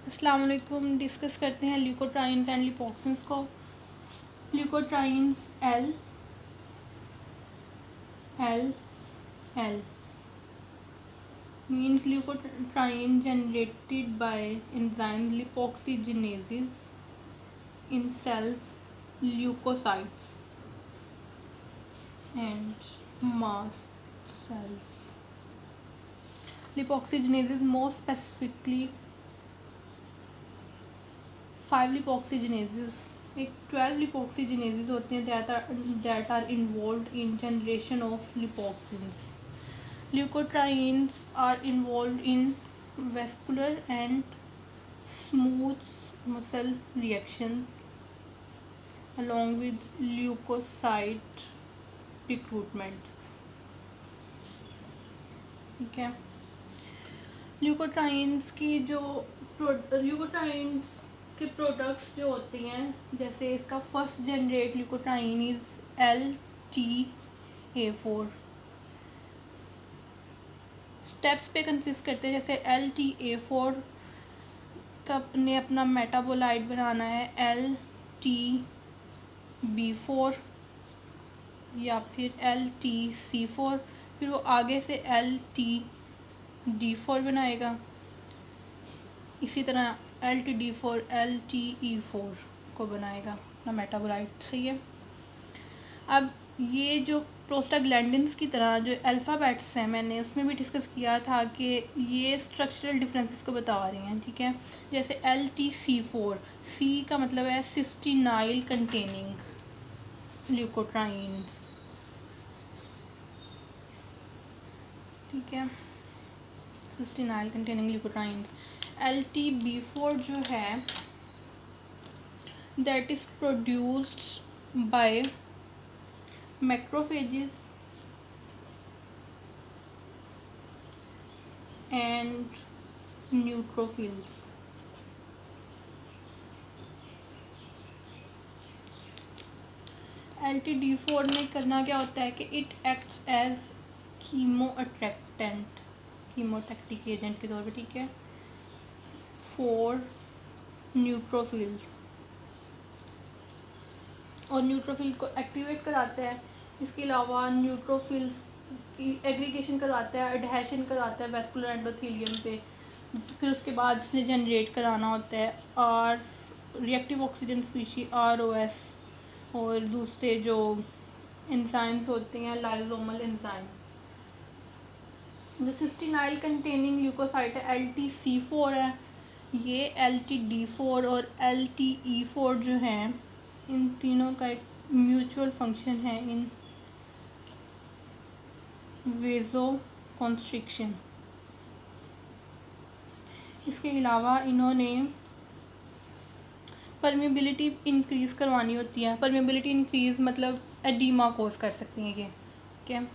अस्सलाम वालेकुम। डिस्कस करते हैं ल्यूकोट्राइन्स एंड लिपोक्सिन्स को। Leukotrienes L L L means leukotriene generated by enzyme lipoxygenases in cells, leukocytes and mast cells. Lipoxygenases, more specifically 5 lipoxygenases, एक 12 lipoxygenases होते हैं that are involved in generation of lipoxins. Leukotrienes are involved in vascular and smooth muscle reactions along with leukocyte recruitment. ठीक है। Leukotrienes के products जो होती हैं, जैसे इसका first generate leukotriene is LTA4। Steps पे कंसिस्ट करते हैं, जैसे LTA4 का ने अपना मेटाबोलाइट बनाना है LTB4 या फिर LTC4, फिर वो आगे से LTD4 बनाएगा। इसी तरह LTD4 LTE4 को बनाएगा अपना मेटाबोलाइट। सही है। अब ये जो प्रोस्टाग्लैंडिन्स की तरह जो अल्फ़ाबेट्स हैं, मैंने उसमें भी डिस्कस किया था कि ये स्ट्रक्चरल डिफरेंसेस को बता रही हैं। ठीक है। जैसे LTC4, C का मतलब है सिस्टीनाइल कंटेनिंग ल्यूकोट्राइन्स। ठीक है, सिस्टीनाइल कंटेनिंग ल्यूकोट्राइन्स। LTB4 जो है that is produced by macrophages and neutrophils. LTD4 में करना क्या होता है कि इट एक्ट्स एज कीमोटैक्टेंट, कीमोटैक्टिक एजेंट के तौर पे। ठीक है, फॉर न्यूट्रोफिल्स, और न्यूट्रोफिल को एक्टिवेट कराता है। इसके अलावा न्यूट्रोफिल्स की एग्रीगेशन करवाता है, एडहेशन करवाता है वेस्कुलर एंडोथेलियम पे। फिर उसके बाद इसने जनरेट कराना होता है are reactive oxygen species ROS और दूसरे जो एंजाइम्स होते हैं लाइसोमल एंजाइम्स। जो सिस्टीनाइल कंटेनिंग ल्यूकोसाइट है LTC4 है, ये LTD4 और LTE4 जो हैं, इन तीनों का एक म्यूचुअल फंक्शन है इन वेजो कॉन्स्ट्रिक्शन। इसके अलावा इन्होंने परमेबिलिटी इंक्रीज़ करवानी होती है। परमेबिलिटी इंक्रीज़ मतलब एडीमा कोज कर सकती हैं ये। ठीक है,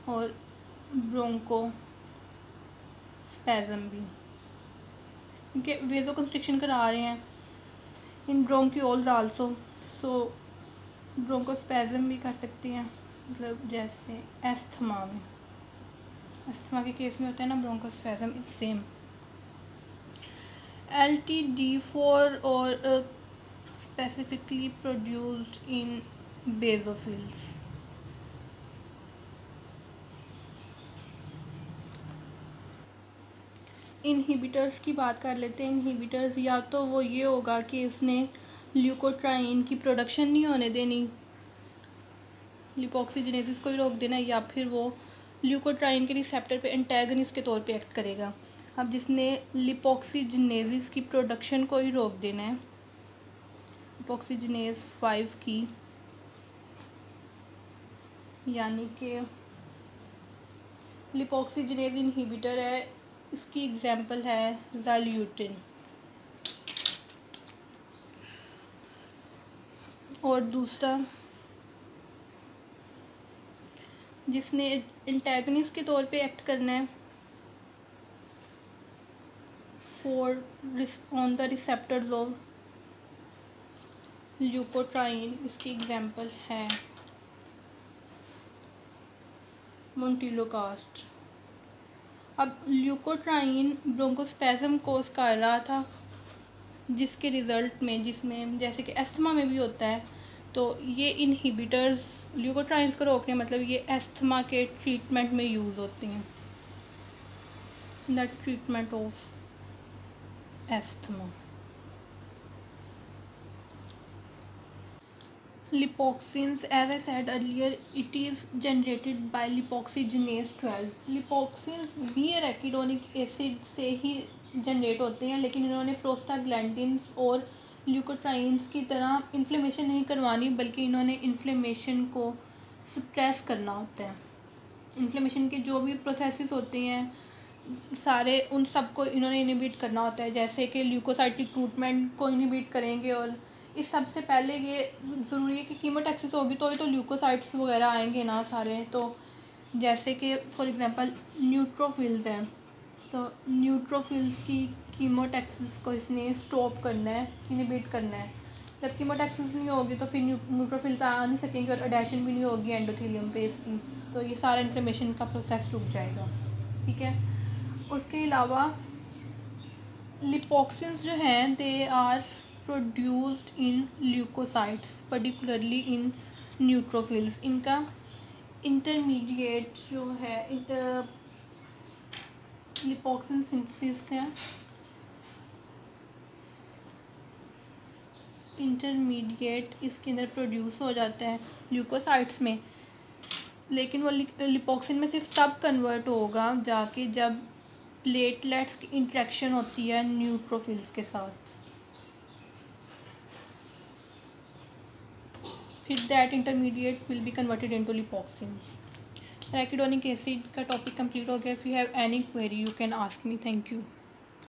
और ब्रोंको स्पैज़म भी, क्योंकि वेजो कंस्ट्रिक्शन करा रहे हैं इन ब्रोंक्यूल्स आल्सो, सो ब्रोंकोस्पैज़म भी कर सकती हैं। मतलब जैसे एस्थमा में, एस्थमा के केस में होता है ना ब्रोंकोस्पैज़म, इज सेम। LTD4 और specifically produced in basophils. Inhibitors की बात कर लेते हैं। इनहिबिटर्स या तो वो ये होगा कि उसने ल्यूकोट्राइन की प्रोडक्शन नहीं होने देनी, लिपोक्सिजेनेसिस को ही रोक देना, या फिर वो ल्यूकोट्राइन के रिसेप्टर पे एंटागनिस्ट के तौर पे एक्ट करेगा। अब जिसने लिपोक्सिजेनेसिस की प्रोडक्शन को ही रोक देना है, लिपोक्सिजेनेस 5 की, यानी कि लिपोक्सिजेनेस इनहिबिटर है, इसकी एग्जांपल है ज़ाल्यूटिन। और दूसरा जिसने एंटागनिस्ट के तौर पे एक्ट करना है for on the receptors of leukotriene, इसकी एग्जांपल है मोन्टिलोकास्ट। अब ल्यूकोट्राइन ब्रोंकोस्पेज़म कोज कर रहा था, जिसके रिज़ल्ट में, जिसमें जैसे कि एस्थमा में भी होता है, तो ये इनहिबिटर्स ल्यूकोट्राइन्स को रोकने मतलब ये एस्थमा के ट्रीटमेंट में यूज़ होती हैं, the treatment of asthma. Lipoxins, as I said earlier, it is generated by lipoxygenase 12. Lipoxins भी एराकिडोनिक एसिड से ही जनरेट होते हैं, लेकिन इन्होंने प्रोस्टाग्लैंडिन्स और ल्यूकोट्राइन्स की तरह इन्फ्लेमेशन नहीं करवानी, बल्कि इन्होंने इन्फ्लेमेशन को सप्रेस करना होता है। इन्फ्लेमेशन के जो भी प्रोसेसेस होते हैं सारे, उन सब को इन्होंने इनहिबिट करना होता है, जैसे कि ल्यूकोसाइट रिक्रूटमेंट को इनहिबिट करेंगे। और इस सबसे पहले ये ज़रूरी है कि कीमोटैक्सिस होगी तो ही तो ल्यूकोसाइट्स वगैरह आएंगे ना सारे। तो जैसे कि फॉर एग्जांपल न्यूट्रोफिल्स हैं, तो न्यूट्रोफिल्स की कीमोटैक्सिस को इसने स्टॉप करना है, इनहिबिट करना है। जब कीमोटैक्सिस नहीं होगी तो फिर न्यूट्रोफिल्स आ नहीं सकेंगे और एडेशन भी नहीं होगी एंडोथेलियम पे इसकी, तो ये सारा इन्फ्लेमेशन का प्रोसेस रुक जाएगा। ठीक है। उसके अलावा लिपोक्सिन्स जो हैं they are produced in leukocytes, particularly in neutrophils. इनका इंटरमीडिएट जो है लिपोक्सिन सिंथेसिस का इंटरमीडिएट इसके अंदर प्रोड्यूस हो जाता है ल्यूकोसाइट्स में, लेकिन वो लिपोक्सिन में सिर्फ तब कन्वर्ट होगा जाके जब प्लेटलेट्स की इंटरेक्शन होती है न्यूट्रोफिल्स के साथ, फिर that intermediate will be converted into lipoxins. Arachidonic acid का टॉपिक कंप्लीट हो गया। If you have any query you can ask me. Thank you.